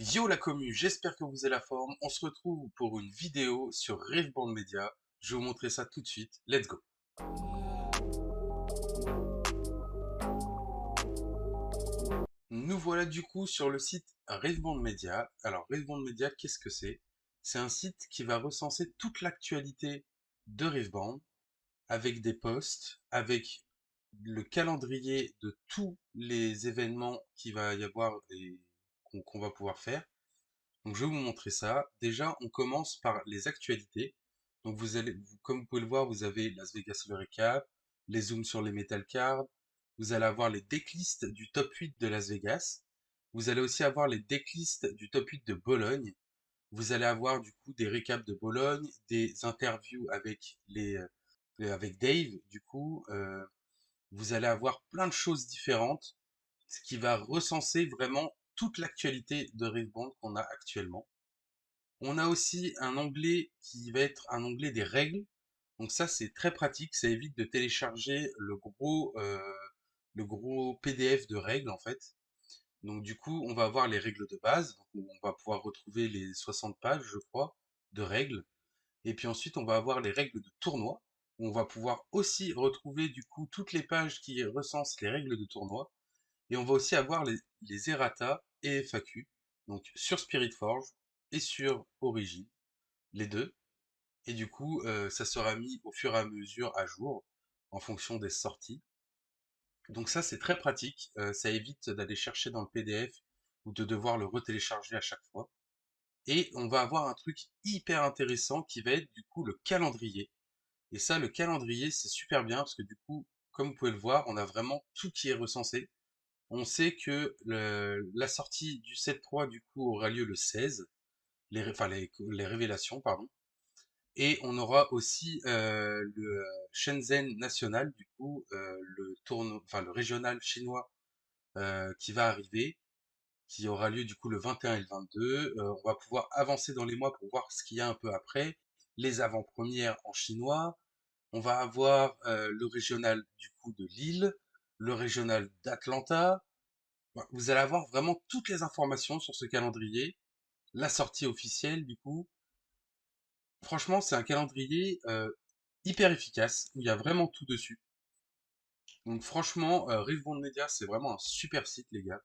Yo la commu, j'espère que vous avez la forme. On se retrouve pour une vidéo sur Riveband Media. Je vais vous montrer ça tout de suite. Let's go. Nous voilà du coup sur le site Riveband Media. Alors Riveband Media, qu'est-ce que c'est? C'est un site qui va recenser toute l'actualité de Riveband avec des posts, avec le calendrier de tous les événements qu'il va y avoir et qu'on va pouvoir faire. Donc je vais vous montrer ça. Déjà, on commence par les actualités. Donc comme vous pouvez le voir, vous avez Las Vegas le récap, les zooms sur les metal cards. Vous allez avoir les decklists du top 8 de Las Vegas. Vous allez aussi avoir les decklists du top 8 de Bologne. Vous allez avoir du coup des récaps de Bologne, des interviews avec avec Dave. Du coup, vous allez avoir plein de choses différentes, ce qui va recenser vraiment toute l'actualité de Riveband qu'on a actuellement. On a aussi un onglet qui va être un onglet des règles. Donc ça, c'est très pratique. Ça évite de télécharger le gros PDF de règles, en fait. Donc du coup, on va avoir les règles de base. Donc, on va pouvoir retrouver les 60 pages, je crois, de règles. Et puis ensuite, on va avoir les règles de tournoi. Où on va pouvoir aussi retrouver du coup toutes les pages qui recensent les règles de tournoi. Et on va aussi avoir les errata et FAQ. Donc sur SpiritForge et sur Origin les deux. Et du coup, ça sera mis au fur et à mesure à jour en fonction des sorties. Donc ça, c'est très pratique. Ça évite d'aller chercher dans le PDF ou de devoir le retélécharger à chaque fois. Et on va avoir un truc hyper intéressant qui va être du coup le calendrier. Et ça, le calendrier, c'est super bien parce que du coup, comme vous pouvez le voir, on a vraiment tout qui est recensé. On sait que la sortie du 7.3 du coup aura lieu le 16, les révélations, pardon. Et on aura aussi le Shenzhen National, du coup, le régional chinois qui va arriver, qui aura lieu du coup le 21 et le 22. On va pouvoir avancer dans les mois pour voir ce qu'il y a un peu après. Les avant-premières en chinois. On va avoir le régional du coup de Lille, le régional d'Atlanta. Vous allez avoir vraiment toutes les informations sur ce calendrier, la sortie officielle du coup. Franchement, c'est un calendrier hyper efficace, où il y a vraiment tout dessus. Donc franchement, Rivebond Media, c'est vraiment un super site, les gars.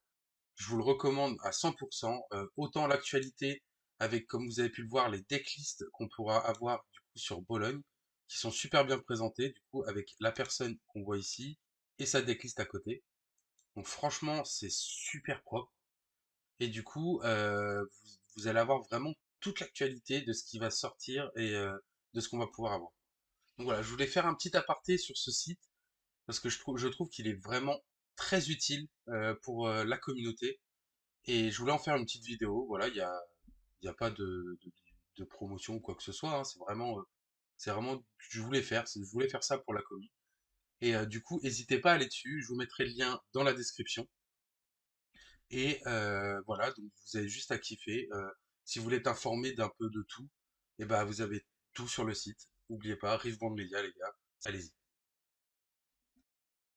Je vous le recommande à 100%. Autant l'actualité, avec, comme vous avez pu le voir, les decklists qu'on pourra avoir du coup sur Bologne, qui sont super bien présentés, du coup, avec la personne qu'on voit ici, et sa decklist à côté. Donc franchement, c'est super propre. Et du coup, vous allez avoir vraiment toute l'actualité de ce qui va sortir et de ce qu'on va pouvoir avoir. Donc voilà, je voulais faire un petit aparté sur ce site parce que je trouve qu'il est vraiment très utile pour la communauté et je voulais en faire une petite vidéo. Voilà, il y a pas de promotion ou quoi que ce soit, hein. C'est vraiment, je voulais faire ça pour la commu. Et du coup, n'hésitez pas à aller dessus. Je vous mettrai le lien dans la description. Et voilà, donc vous avez juste à kiffer. Si vous voulez être informé d'un peu de tout, et ben vous avez tout sur le site. N'oubliez pas, Rive Bande Média, les gars. Allez-y.